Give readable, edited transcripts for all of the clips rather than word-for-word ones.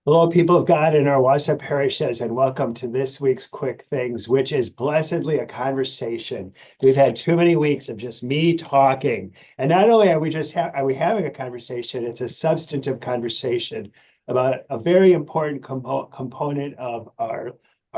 Hello, people of God in our Wassa parishes, and welcome to this week's Quick Things, which is blessedly a conversation. We've had too many weeks of just me talking, and not only are we having a conversation, it's a substantive conversation about a very important component of our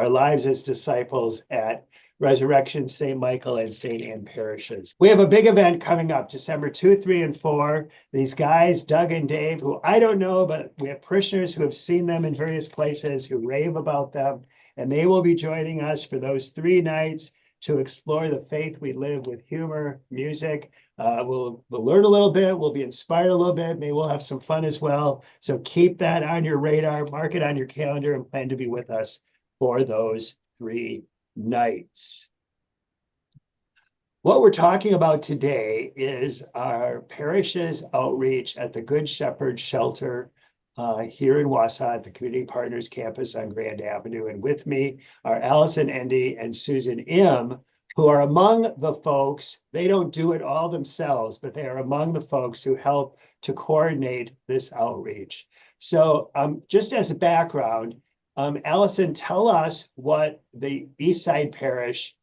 lives as disciples at Resurrection, St. Michael, and St. Anne parishes. We have a big event coming up December 2, 3, and 4. These guys, Doug and Dave, who I don't know, but we have parishioners who have seen them in various places who rave about them. And they will be joining us for those 3 nights to explore the faith we live with humor, music. We'll learn a little bit. We'll be inspired a little bit. Maybe we'll have some fun as well. So keep that on your radar, mark it on your calendar, and plan to be with us for those 3 nights. What we're talking about today is our parish's outreach at the Good Shepherd Shelter here in Wausau at the Community Partners Campus on Grand Avenue. And with me are Allison Endy and Susan Im, who are among the folks. They don't do it all themselves, but they are among the folks who help to coordinate this outreach. So just as a background, Allison, tell us what the Eastside Parish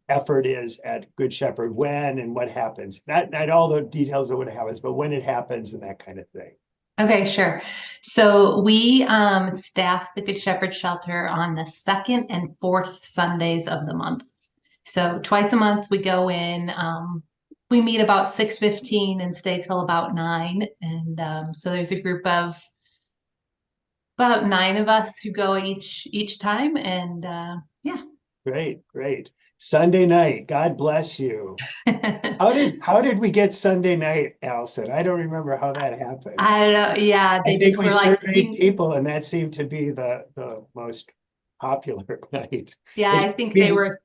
effort is at Good Shepherd, when and what happens. Not all the details of what happens, but when it happens and that kind of thing. Okay, sure. So we staff the Good Shepherd Shelter on the second and fourth Sundays of the month. So twice a month we go in. We meet about 6:15 and stay till about 9. And so there's a group of about 9 of us who go each time. And yeah. Great. Sunday night. God bless you. How did we get Sunday night, Allison? I don't remember how that happened. I don't know. Yeah, I they think just we were like, surveyed people, and that seemed to be the most popular night. yeah, It, I mean, I think they were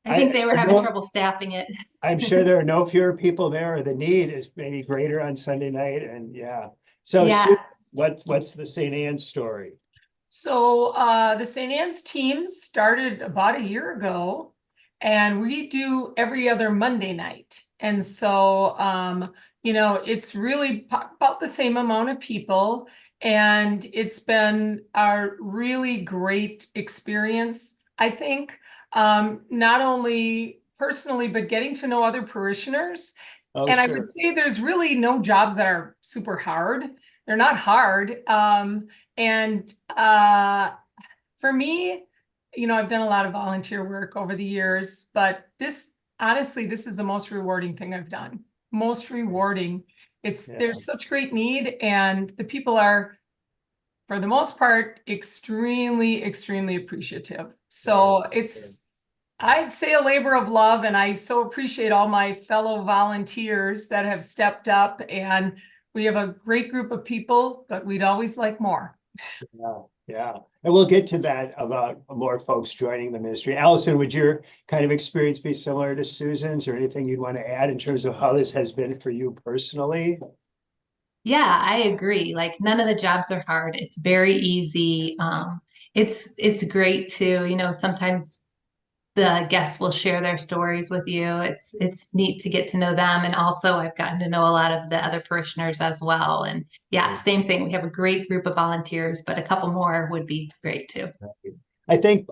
I having know trouble staffing it. I'm sure there are no fewer people there, or the need is maybe greater on Sunday night. And yeah. So Sue, Yeah. what's the St. Anne story? So the St. Anne's team started about a year ago, and we do every other Monday night. And so it's really about the same amount of people, and it's been a really great experience, I think, not only personally, but getting to know other parishioners. Oh, And I would sure. say there's really no jobs that are super hard. They're not hard. And for me, I've done a lot of volunteer work over the years, but honestly, this is the most rewarding thing I've done. Most rewarding. Yeah. There's such great need, and the people are, for the most part, extremely appreciative. So I'd say a labor of love, and I so appreciate all my fellow volunteers that have stepped up, and we have a great group of people, but we'd always like more. Yeah. And we'll get to that about more folks joining the ministry. Allison, would your kind of experience be similar to Susan's, or anything you'd want to add in terms of how this has been for you personally? Yeah, I agree. Like none of the jobs are hard. It's very easy. It's great to, sometimes the guests will share their stories with you. It's neat to get to know them. And also I've gotten to know a lot of the other parishioners as well. And yeah, same thing. We have a great group of volunteers, but a couple more would be great too. I think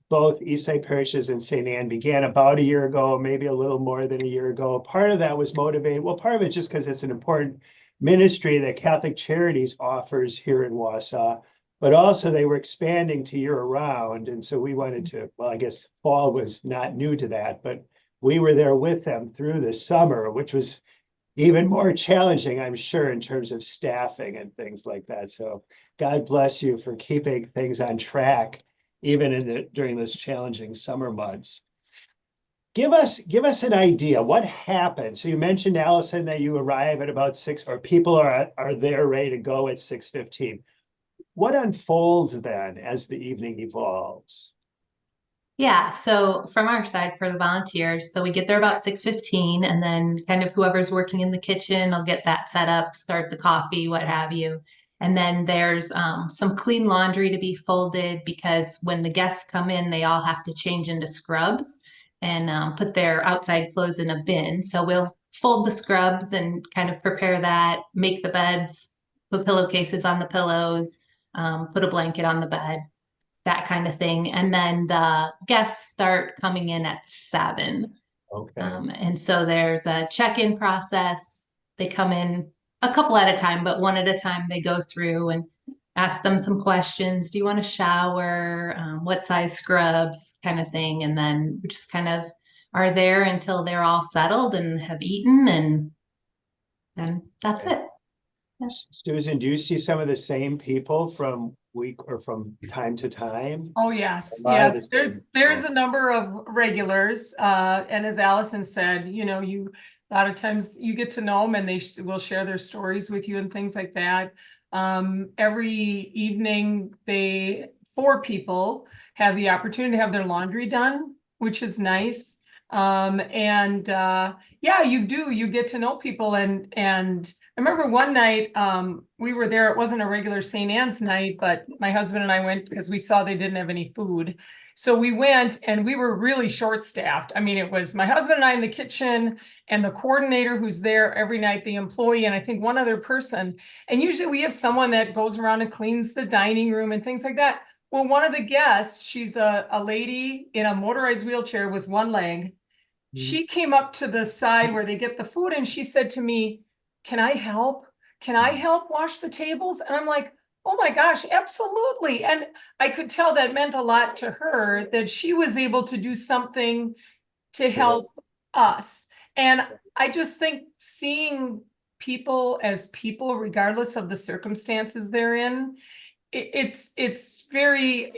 both Eastside parishes and St. Anne began about a year ago, maybe a little more than a year ago. Part of that was motivated. Well, part of it just because it's an important ministry that Catholic Charities offers here in Wausau, but also they were expanding to year round. And so we wanted to, well, I guess fall was not new to that, but we were there with them through the summer, which was even more challenging, I'm sure, in terms of staffing and things like that. So God bless you for keeping things on track, even during those challenging summer months. Give us an idea. What happened? So you mentioned, Allison, that you arrive at about 6, or people are there ready to go at 6:15. What unfolds then as the evening evolves? Yeah, so from our side for the volunteers, so we get there about 6:15 and then kind of whoever's working in the kitchen will get that set up, start the coffee, what have you. And then there's some clean laundry to be folded because when the guests come in, they all have to change into scrubs and put their outside clothes in a bin. So we'll fold the scrubs and kind of prepare that, make the beds, put pillowcases on the pillows, put a blanket on the bed, that kind of thing. And then the guests start coming in at 7. Okay. And so there's a check-in process. They come in a couple at a time, but one at a time they go through and ask them some questions. Do you want to shower? What size scrubs, kind of thing. And then we just kind of are there until they're all settled and have eaten, and then that's it. Yeah. Susan, do you see some of the same people from week or from time to time? Oh, yes, A lot of yes. the same There's people. a number of regulars. And as Allison said, a lot of times you get to know them and they will share their stories with you and things like that. Every evening, 4 people have the opportunity to have their laundry done, which is nice. Yeah, you get to know people, and I remember one night, we were there. It wasn't a regular St. Anne's night, but my husband and I went because we saw they didn't have any food. So we went, and we were really short-staffed. I mean, it was my husband and I in the kitchen, and the coordinator who's there every night, the employee, and I think one other person. And usually we have someone that goes around and cleans the dining room and things like that. Well, one of the guests, she's a lady in a motorized wheelchair with one leg. She came up to the side where they get the food, and she said to me, "Can I help? Can I help wash the tables?" And I'm like, "Oh my gosh, absolutely." And I could tell that meant a lot to her, that she was able to do something to help us. And I just think seeing people as people, regardless of the circumstances they're in, it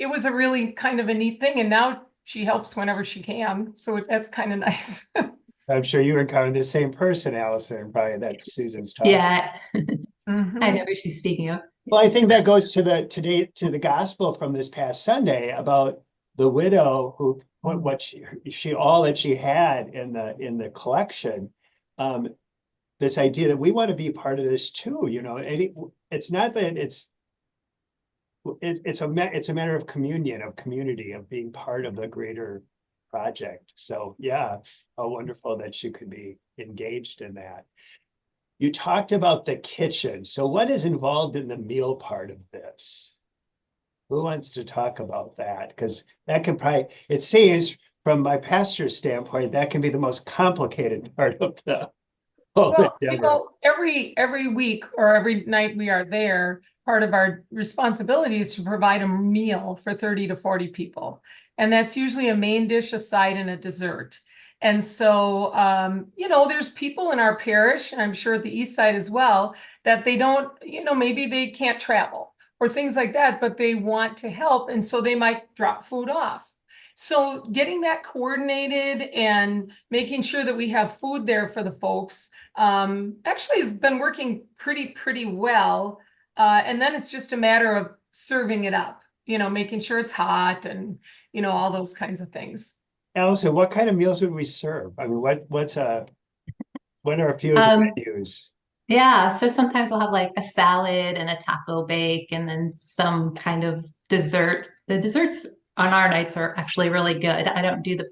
was a really kind of a neat thing. And now she helps whenever she can. So that's kind of nice. I'm sure you encountered the same person, Allison, probably that Susan's talking. Yeah, Mhm. I know who she's speaking of. Well, I think that goes to the gospel from this past Sunday about the widow who put what she all that she had in the collection. This idea that we want to be part of this too, and it's not that it's a matter of communion, of community, of being part of the greater project. So yeah, how wonderful that you could be engaged in that. You talked about the kitchen. So what is involved in the meal part of this? Who wants to talk about that? Because that can probably, it seems from my pastor's standpoint, that can be the most complicated part of the whole Well, endeavor. every week or every night we are there, part of our responsibility is to provide a meal for 30 to 40 people. And that's usually a main dish, a side, and a dessert. And so, there's people in our parish, and I'm sure at the east side as well, that they don't, maybe they can't travel or things like that, but they want to help. And so they might drop food off. So getting that coordinated and making sure that we have food there for the folks actually has been working pretty well. And then it's just a matter of serving it up, making sure it's hot and, all those kinds of things. Allison, what kind of meals would we serve? I mean, what are a few of the menus? Yeah, so sometimes we'll have like a salad and a taco bake and then some kind of dessert. The desserts on our nights are actually really good. I don't do the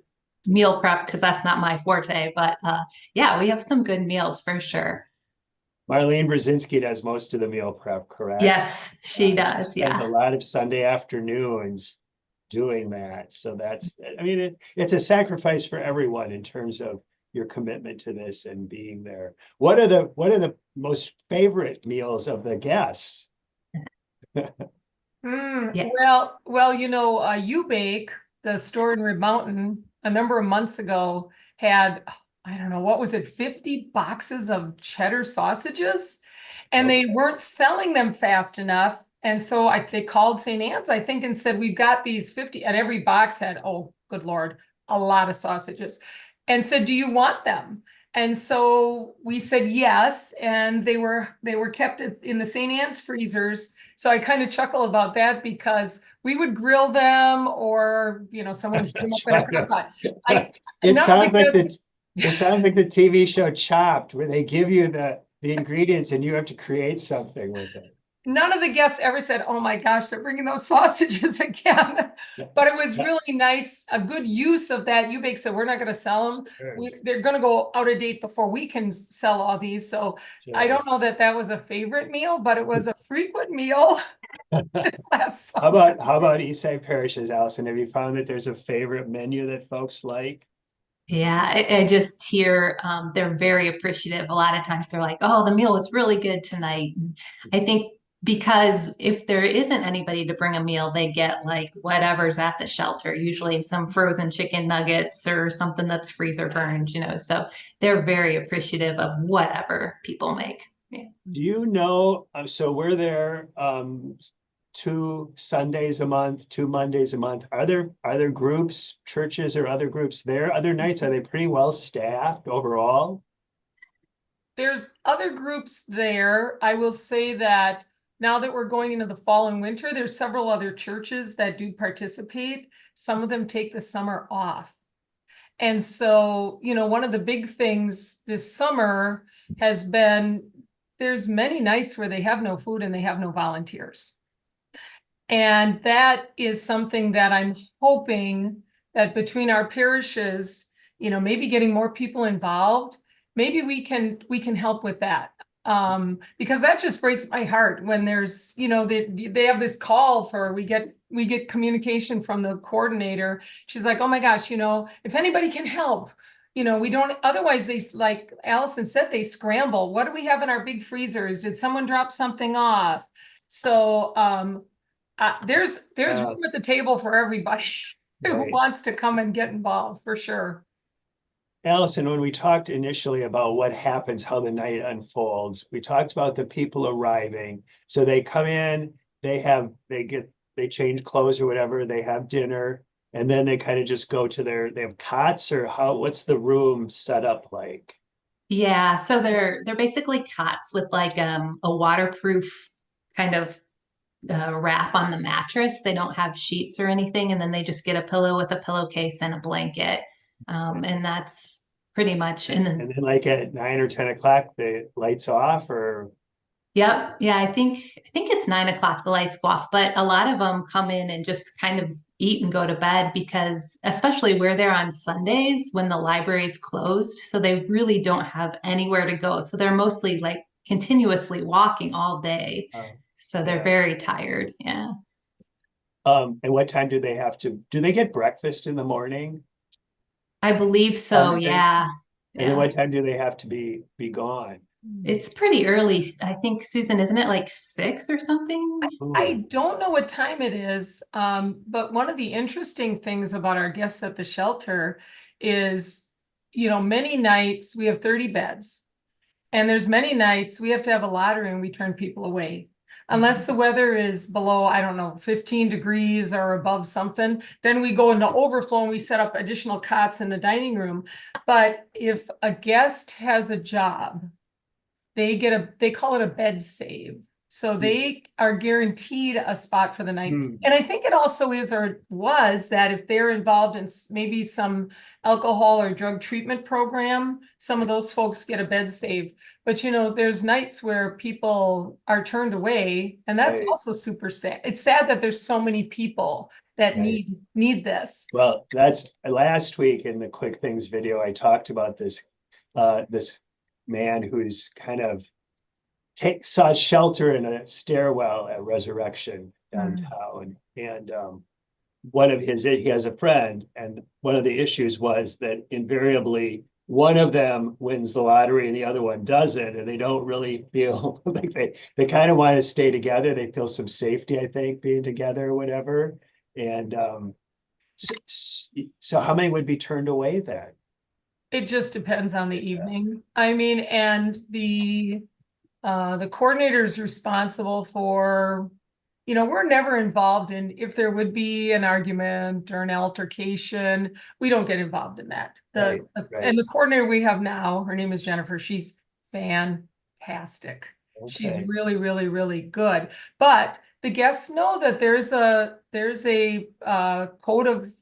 meal prep because that's not my forte, but yeah, we have some good meals for sure. Marlene Brzezinski does most of the meal prep, correct? Yes, she does. Spends Yeah. a lot of Sunday afternoons doing that. So it's a sacrifice for everyone in terms of your commitment to this and being there. What are the most favorite meals of the guests? Yeah. Well, U-Bake, the store in Rib Mountain, a number of months ago had, I don't know, what was it, 50 boxes of cheddar sausages, and they weren't selling them fast enough. And so they called St. Anne's, I think, and said, "We've got these 50," and every box had, oh, good Lord, a lot of sausages, and said, "Do you want them?" And so we said yes, and they were kept in the St. Anne's freezers. So I kind of chuckle about that because we would grill them, or someone heat them up in a crock pot. It sounds like the TV show Chopped, where they give you the ingredients and you have to create something with it. none of the guests ever said, "Oh my gosh, they're bringing those sausages again." But it was really nice, a good use of that. Eubank said, "We're not going to sell them. They're going to go out of date before we can sell all these." So I don't know that that was a favorite meal, but it was a frequent meal this last summer. How about Eastside Parishes, Allison? Have you found that there's a favorite menu that folks like? Yeah, I just hear they're very appreciative. A lot of times they're like, "Oh, the meal was really good tonight." And I think because if there isn't anybody to bring a meal, they get like whatever's at the shelter, usually some frozen chicken nuggets or something that's freezer burned, you know. So they're very appreciative of whatever people make. Yeah. Do you know, so we're there 2 Sundays a month, 2 Mondays a month. Are there groups, churches or other groups there? Other nights, are they pretty well staffed overall? There's other groups there. I will say that now that we're going into the fall and winter, there's several other churches that do participate. Some of them take the summer off. And so, one of the big things this summer has been there's many nights where they have no food and they have no volunteers. And that is something that I'm hoping that between our parishes, maybe getting more people involved, maybe we can help with that. Because that just breaks my heart when there's, they have this call for, we get communication from the coordinator. She's like, "Oh my gosh, if anybody can help, we don't, otherwise they, like Allison said, they scramble. What do we have in our big freezers? Did someone drop something off?" So, there's room at the table for everybody who Right. wants to come and get involved, for sure. Allison, when we talked initially about what happens, how the night unfolds, we talked about the people arriving. So they come in, they change clothes or whatever, they have dinner, and then they kind of just go to they have cots, or what's the room set up like? Yeah, so they're basically cots with like a waterproof kind of wrap on the mattress. They don't have sheets or anything, and then they just get a pillow with a pillowcase and a blanket. And that's pretty much, and then And then like at 9 or 10 o'clock, the lights off, or yep, yeah, I think it's 9 o'clock the lights go off, but a lot of them come in and just kind of eat and go to bed because especially we're there on Sundays when the library is closed, so they really don't have anywhere to go. So they're mostly like continuously walking all day. So they're yeah. very tired. Yeah. And what time do they get breakfast in the morning? I believe so. Sunday? Yeah. And then Yeah. what time do they have to be gone? It's pretty early. I think, Susan, isn't it like 6 or something? I don't know what time it is, but one of the interesting things about our guests at the shelter is, many nights we have 30 beds, and there's many nights we have to have a lottery and we turn people away. Unless the weather is below, I don't know, 15 degrees or above something, then we go into overflow and we set up additional cots in the dining room. But if a guest has a job, they call it a bed save. So they are guaranteed a spot for the night. Hmm. And I think it also is or was that if they're involved in maybe some alcohol or drug treatment program, some of those folks get a bed save. But there's nights where people are turned away, and that's Right. also super sad. It's sad that there's so many people that Right. need this. Well, that's last week in the Quick Things video, I talked about this man who's kind of sought shelter in a stairwell at Resurrection downtown. And he has a friend, and one of the issues was that invariably one of them wins the lottery and the other one doesn't, and they don't really feel like they kind of want to stay together. They feel some safety, I think, being together or whatever. And so how many would be turned away then? It just depends on the Yeah. evening. I mean, and the coordinator is responsible for, we're never involved in if there would be an argument or an altercation. We don't get involved in that. Right. And the coordinator we have now, her name is Jennifer. She's fantastic. She's Okay. really, really, really good. But the guests know that there's a code of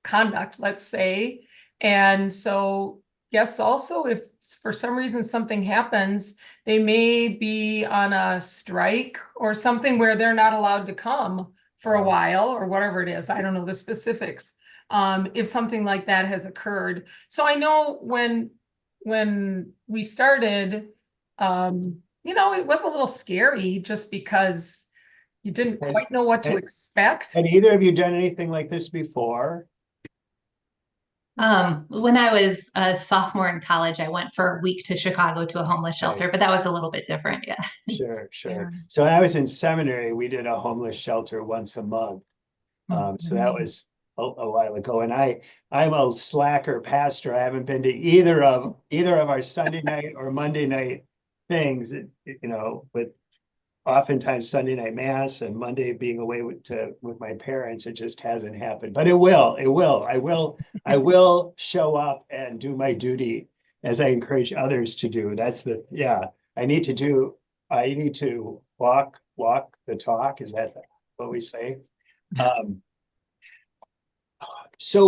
conduct, let's say. And so guests also, if for some reason something happens, they may be on a strike or something where they're not allowed to come for a while or whatever it is. I don't know the specifics. If something like that has occurred. So I know when we started, it was a little scary just because you didn't quite know what to expect. Had either of you done anything like this before? When I was a sophomore in college, I went for a week to Chicago to a homeless shelter, but that was a little bit different. Yeah. Sure. Yeah. So when I was in seminary, we did a homeless shelter once a month. So that was a while ago. And I'm a slacker pastor. I haven't been to either of our Sunday night or Monday night things, with oftentimes Sunday night mass and Monday being away with my parents. It just hasn't happened, but it will. I will show up and do my duty as I encourage others to do. I need to walk the talk. Is that what we say? So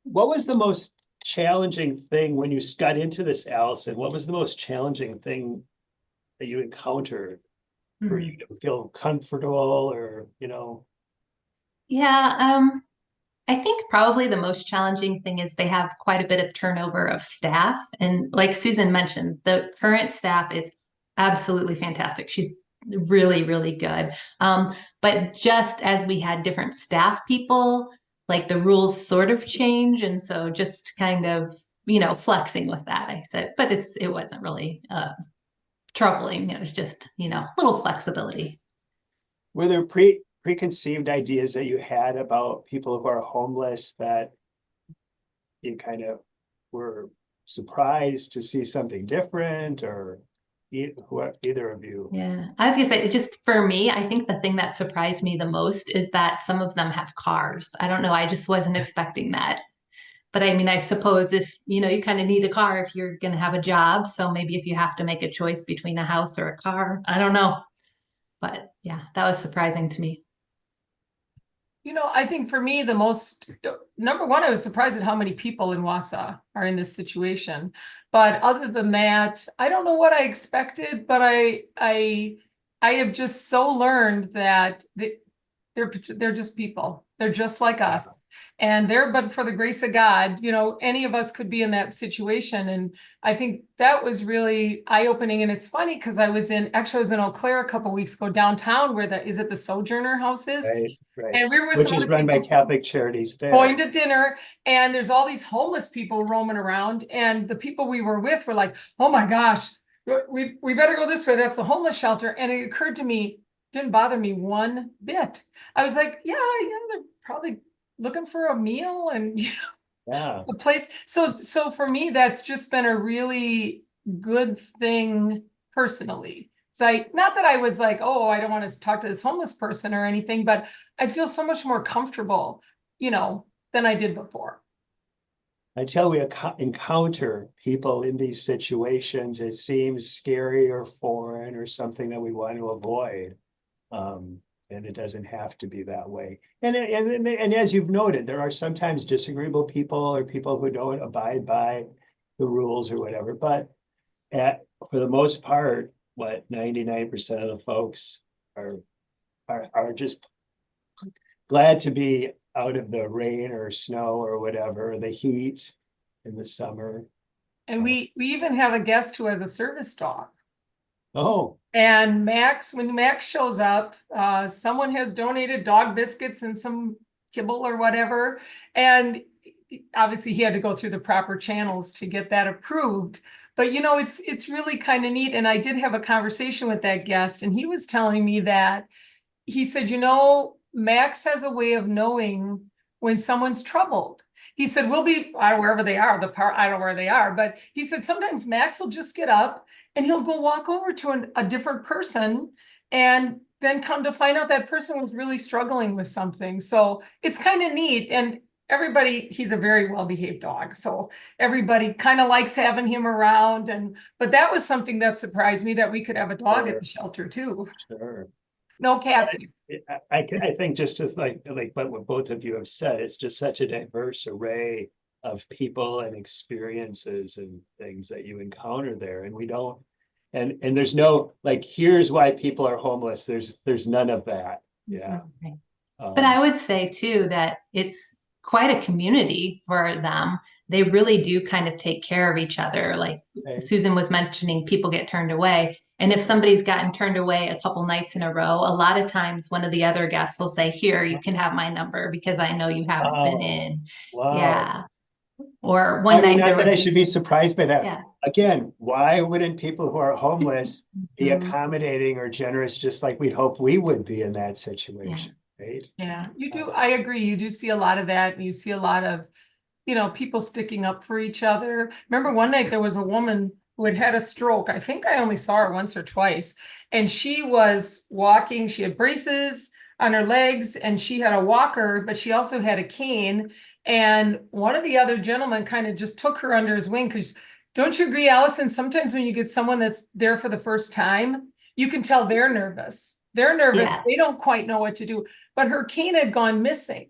what was the most challenging thing when you got into this, Allison? What was the most challenging thing that you encountered for you to feel comfortable or? Yeah, I think probably the most challenging thing is they have quite a bit of turnover of staff. And like Susan mentioned, the current staff is absolutely fantastic. She's really, really good. But just as we had different staff people, like the rules sort of change. And so just kind of, flexing with that, I said, but it wasn't really troubling. It was just, little flexibility. Were there preconceived ideas that you had about people who are homeless that you kind of were surprised to see something different, or either of you? Yeah, I was gonna say, just for me, I think the thing that surprised me the most is that some of them have cars. I don't know, I just wasn't expecting that. But I mean, I suppose if, you kind of need a car if you're gonna have a job. So maybe if you have to make a choice between a house or a car, I don't know. But yeah, that was surprising to me. I think for me, the most number one, I was surprised at how many people in Wausau are in this situation. But other than that, I don't know what I expected, but I have just so learned that they're just people. They're just like us. And but for the grace of God, any of us could be in that situation. And I think that was really eye-opening. And it's funny because I was in Eau Claire a couple of weeks ago downtown where is it the Sojourner House is? Right. And we were with Which some is other run by people Catholic Charities there. going to dinner, and there's all these homeless people roaming around. And the people we were with were like, oh my gosh, we better go this way. That's the homeless shelter. And it occurred to me, didn't bother me one bit. I was like, yeah, they're probably looking for a meal and Yeah. a place. So for me, that's just been a really good thing personally. Not that I was like, oh, I don't want to talk to this homeless person or anything, but I feel so much more comfortable, than I did before. Until we encounter people in these situations, it seems scary or foreign or something that we want to avoid. And it doesn't have to be that way. And as you've noted, there are sometimes disagreeable people or people who don't abide by the rules or whatever. But for the most part, 99% of the folks are just glad to be out of the rain or snow or whatever, the heat in the summer. And we even have a guest who has a service dog. Oh. And when Max shows up, someone has donated dog biscuits and some kibble or whatever. And obviously he had to go through the proper channels to get that approved. But it's really kind of neat. And I did have a conversation with that guest, and he was telling me that he said, Max has a way of knowing when someone's troubled. He said, we'll be wherever they are, I don't know where they are, but he said, sometimes Max will just get up and he'll go walk over to a different person and then come to find out that person was really struggling with something. So it's kind of neat. And he's a very well-behaved dog. So everybody kind of likes having him around. But that was something that surprised me, that we could have a dog at the shelter too. Sure. No cats. I think just as like what both of you have said, it's just such a diverse array of people and experiences and things that you encounter there. And we don't, and there's no, like, here's why people are homeless. There's none of that. Yeah. Right. But Um, I would say too that it's quite a community for them. They really do kind of take care of each other. Like okay. Susan was mentioning, people get turned away. And if somebody's gotten turned away a couple nights in a row, a lot of times one of the other guests will say, "Here, you can have my number because I know you haven't been Oh, in." wow. Yeah. Or I one mean, night there not that were, I should be surprised by that. yeah. Again, why wouldn't people who are homeless be Mhm. accommodating or generous, just like we'd hope we would be in that Yeah. situation, right? Yeah, you do. I agree. You do see a lot of that. And you see a lot of, people sticking up for each other. Remember one night there was a woman who had had a stroke. I think I only saw her once or twice. And she was walking. She had braces on her legs and she had a walker, but she also had a cane. And one of the other gentlemen kind of just took her under his wing because don't you agree, Allison? Sometimes when you get someone that's there for the first time, you can tell they're nervous. They're nervous. Yeah. They don't quite know what to do. But her cane had gone missing.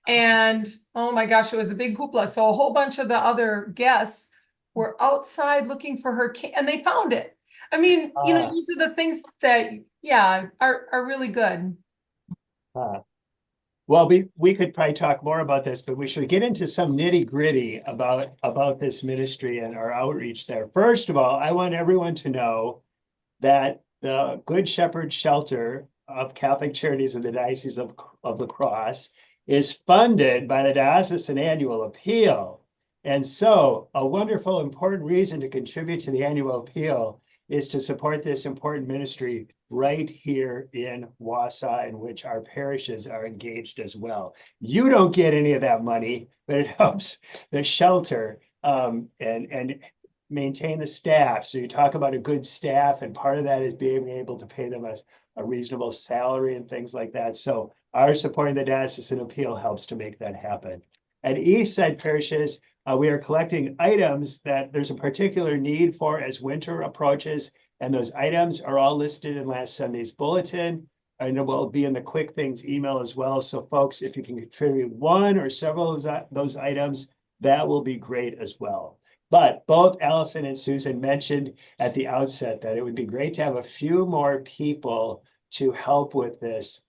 And oh my gosh, it was a big hoopla. So a whole bunch of the other guests were outside looking for her cane and they found it. I mean, Ah, these are the things that, yeah, are really good. ah. Well, we could probably talk more about this, but we should get into some nitty-gritty about this ministry and our outreach there. First of all, I want everyone to know that the Good Shepherd Shelter of Catholic Charities of the Diocese of La Crosse is funded by the Diocesan Annual Appeal. And so a wonderful, important reason to contribute to the annual appeal is to support this important ministry right here in Wausau, in which our parishes are engaged as well. You don't get any of that money, but it helps the shelter and maintain the staff. So you talk about a good staff, and part of that is being able to pay them a reasonable salary and things like that. So our supporting the diocesan appeal helps to make that happen. At East Side parishes, we are collecting items that there's a particular need for as winter approaches, and those items are all listed in last Sunday's bulletin, and it will be in the Quick Things email as well. So folks, if you can contribute one or several of those items, that will be great as well. But both Allison and Susan mentioned at the outset that it would be great to have a few more people to help with this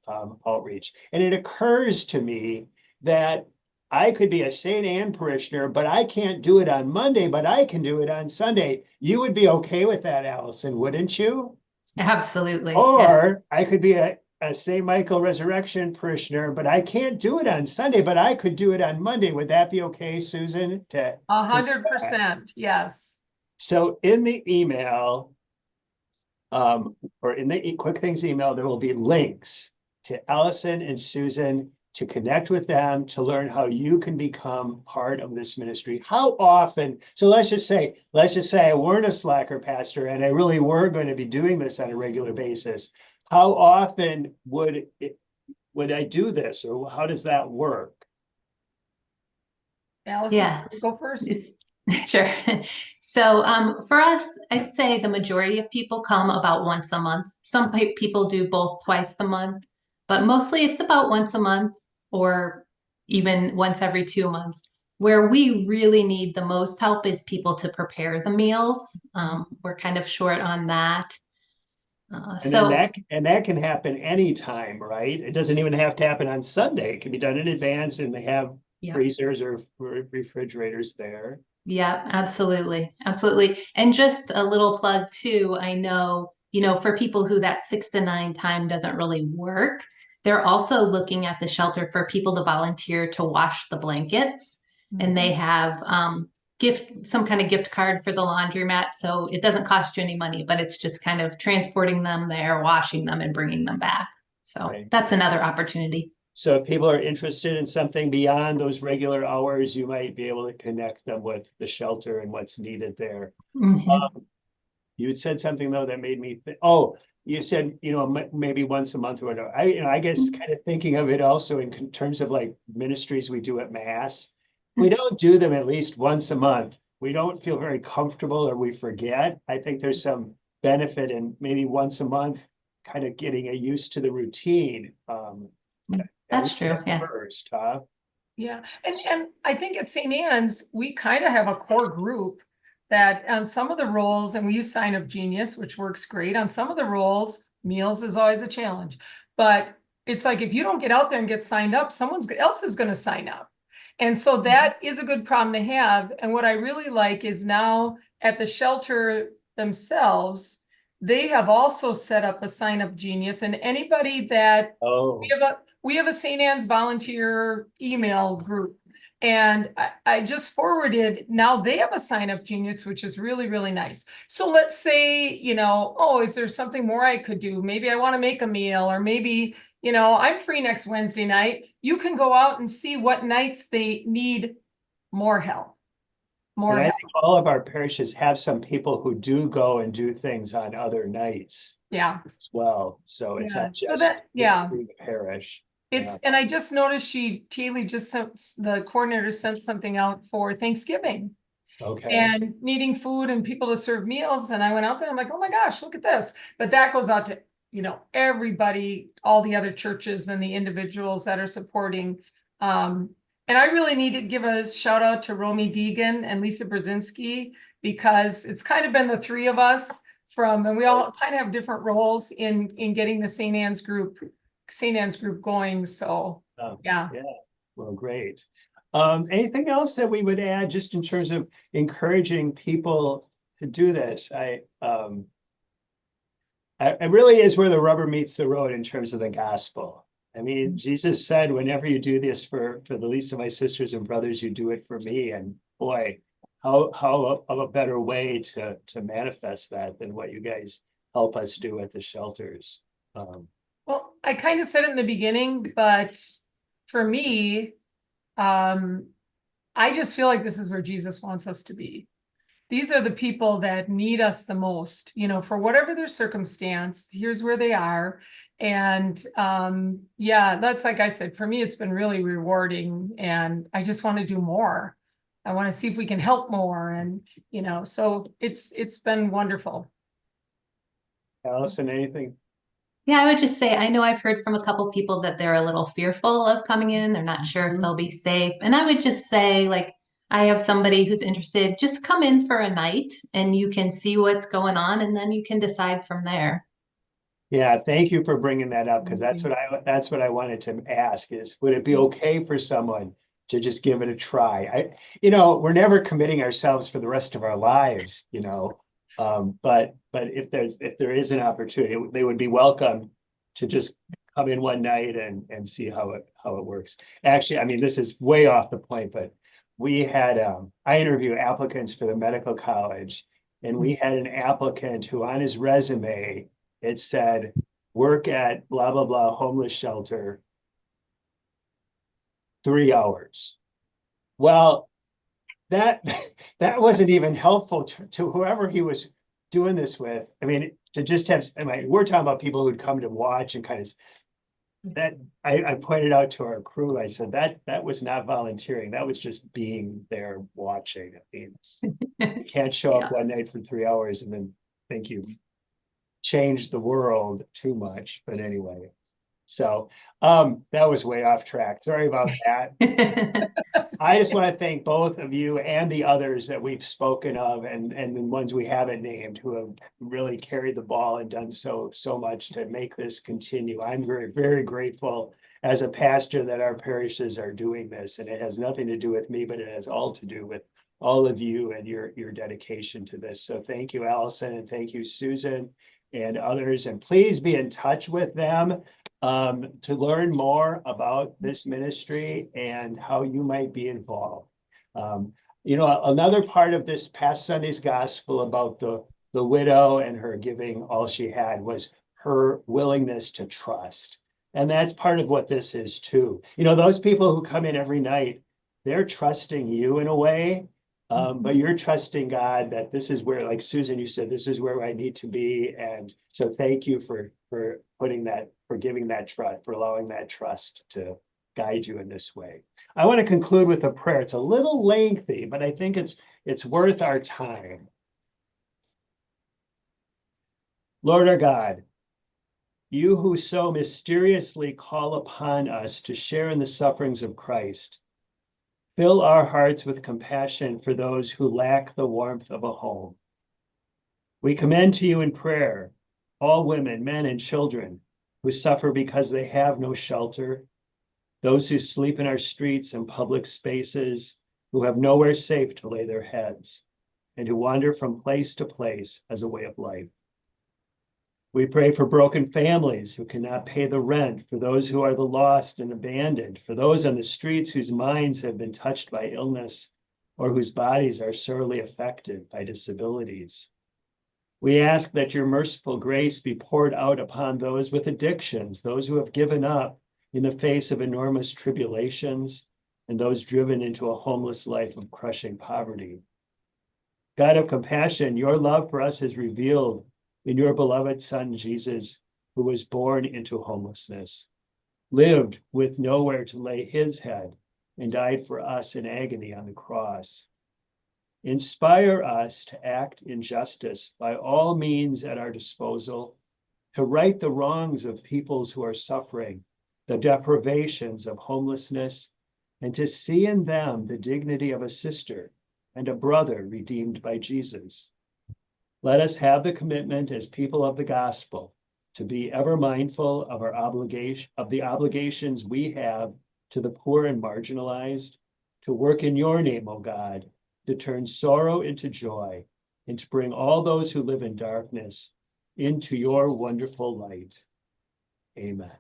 outreach. And it occurs to me that I could be a St. Anne parishioner, but I can't do it on Monday, but I can do it on Sunday. You would be okay with that, Allison, wouldn't you? Absolutely. Yeah. Or I could be a St. Michael Resurrection parishioner, but I can't do it on Sunday, but I could do it on Monday. Would that be okay, Susan? To 100%. Yes. So in the email, or in the Quick Things email, there will be links to Allison and Susan to connect with them, to learn how you can become part of this ministry. How often, so let's just say I weren't a slacker pastor and I really were going to be doing this on a regular basis. How often would I do this, or how does that work? Allison, Yeah. go first. Sure. So for us, I'd say the majority of people come about once a month. Some people do both twice a month, but mostly it's about once a month or even once every 2 months. Where we really need the most help is people to prepare the meals. We're kind of short on that. And then So that can happen anytime, right? It doesn't even have to happen on Sunday. It can be done in advance, and they have yeah. freezers or refrigerators there. Yeah, absolutely. Absolutely. And just a little plug too. I know, for people who that 6 to 9 time doesn't really work, they're also looking at the shelter for people to volunteer to wash the blankets. And they have some kind of gift card for the laundromat. So it doesn't cost you any money, but it's just kind of transporting them there, washing them and bringing them back. So Right. that's another opportunity. So if people are interested in something beyond those regular hours, you might be able to connect them with the shelter and what's needed there. Mhm. You had said something though that made me think, oh, you said, maybe once a month or whatever. I guess kind of thinking of it also in terms of like ministries we do at Mass. We don't do them at least once a month. We don't feel very comfortable, or we forget. I think there's some benefit in maybe once a month, kind of getting used to the routine. That's true. Yeah. First, huh? Yeah, and I think at St. Anne's, we kind of have a core group that on some of the roles, and we use Sign Up Genius, which works great. On some of the roles, meals is always a challenge. But it's like if you don't get out there and get signed up, someone else is going to sign up. And so that is a good problem to have. And what I really like is now at the shelter themselves, they have also set up a Sign Up Genius, and anybody that Oh, we have a St. Anne's volunteer email group. And I just forwarded, now they have a Sign Up Genius, which is really, really nice. So let's say, you know, oh, is there something more I could do? Maybe I want to make a meal, or maybe, you know, I'm free next Wednesday night. You can go out and see what nights they need more help. More and I help. think all of our parishes have some people who do go and do things on other nights Yeah. as well. So it's Yeah. not So just that, yeah. through the parish. It's, Yeah. and I just noticed Teely just sent, the coordinator sent something out for Thanksgiving Okay. and needing food and people to serve meals. And I went out there, I'm like, oh my gosh, look at this. But that goes out to, you know, everybody, all the other churches and the individuals that are supporting. And I really need to give a shout out to Romy Deegan and Lisa Brzezinski, because it's kind of been the three of us and we all kind of have different roles in getting the St. Anne's group going. So, yeah. Yeah, well, great. Anything else that we would add just in terms of encouraging people to do this? It really is where the rubber meets the road in terms of the gospel. I mean, Jesus said, whenever you do this for the least of my sisters and brothers, you do it for me. And boy, how of a better way to manifest that than what you guys help us do at the shelters. Well, I kind of said it in the beginning, but for me, I just feel like this is where Jesus wants us to be. These are the people that need us the most, you know, for whatever their circumstance, here's where they are. And yeah, that's, like I said, for me, it's been really rewarding, and I just want to do more. I want to see if we can help more. And, you know, so it's been wonderful. Allison, anything? Yeah, I would just say, I know I've heard from a couple people that they're a little fearful of coming in. They're not sure if they'll be safe. And I would just say, like, I have somebody who's interested, just come in for a night and you can see what's going on, and then you can decide from there. Yeah, thank you for bringing that up, because that's what I wanted to ask is, would it be okay for someone to just give it a try? We're never committing ourselves for the rest of our lives, but if there is an opportunity, they would be welcome to just come in one night and see how it works. Actually, I mean, this is way off the point, but we had I interview applicants for the medical college, and we had an applicant who on his resume it said, work at blah, blah, blah, homeless shelter, 3 hours. Well, that wasn't even helpful to whoever he was doing this with. I mean, to just have, we're talking about people who'd come to watch and kind of, that I pointed out to our crew, I said, that was not volunteering. That was just being there watching. I mean, you can't show up one night for 3 hours and then think you changed the world too much, but anyway. So that was way off track. Sorry about that. I just want to thank both of you and the others that we've spoken of, and the ones we haven't named, who have really carried the ball and done so much to make this continue. I'm very, very grateful as a pastor that our parishes are doing this, and it has nothing to do with me, but it has all to do with all of you and your dedication to this. So thank you, Allison, and thank you, Susan, and others, and please be in touch with them to learn more about this ministry and how you might be involved. Another part of this past Sunday's gospel about the widow and her giving all she had was her willingness to trust. And that's part of what this is too. Those people who come in every night, they're trusting you in a way. But you're trusting God that this is where, like Susan, you said, this is where I need to be. And so thank you for putting that, for giving that trust, for allowing that trust to guide you in this way. I want to conclude with a prayer. It's a little lengthy, but I think it's worth our time. Lord our God, you who so mysteriously call upon us to share in the sufferings of Christ, Fill our hearts with compassion for those who lack the warmth of a home. We commend to you in prayer all women, men, and children who suffer because they have no shelter, those who sleep in our streets and public spaces, who have nowhere safe to lay their heads, and who wander from place to place as a way of life. We pray for broken families who cannot pay the rent, for those who are the lost and abandoned, for those on the streets whose minds have been touched by illness or whose bodies are sorely affected by disabilities. We ask that your merciful grace be poured out upon those with addictions, those who have given up in the face of enormous tribulations, and those driven into a homeless life of crushing poverty. God of compassion, your love for us is revealed in your beloved Son, Jesus, who was born into homelessness, lived with nowhere to lay his head, and died for us in agony on the cross. Inspire us to act in justice by all means at our disposal, to right the wrongs of peoples who are suffering, the deprivations of homelessness, and to see in them the dignity of a sister and a brother redeemed by Jesus. Let us have the commitment as people of the gospel to be ever mindful of the obligations we have to the poor and marginalized, to work in your name, O God, to turn sorrow into joy, and to bring all those who live in darkness into your wonderful light. Amen.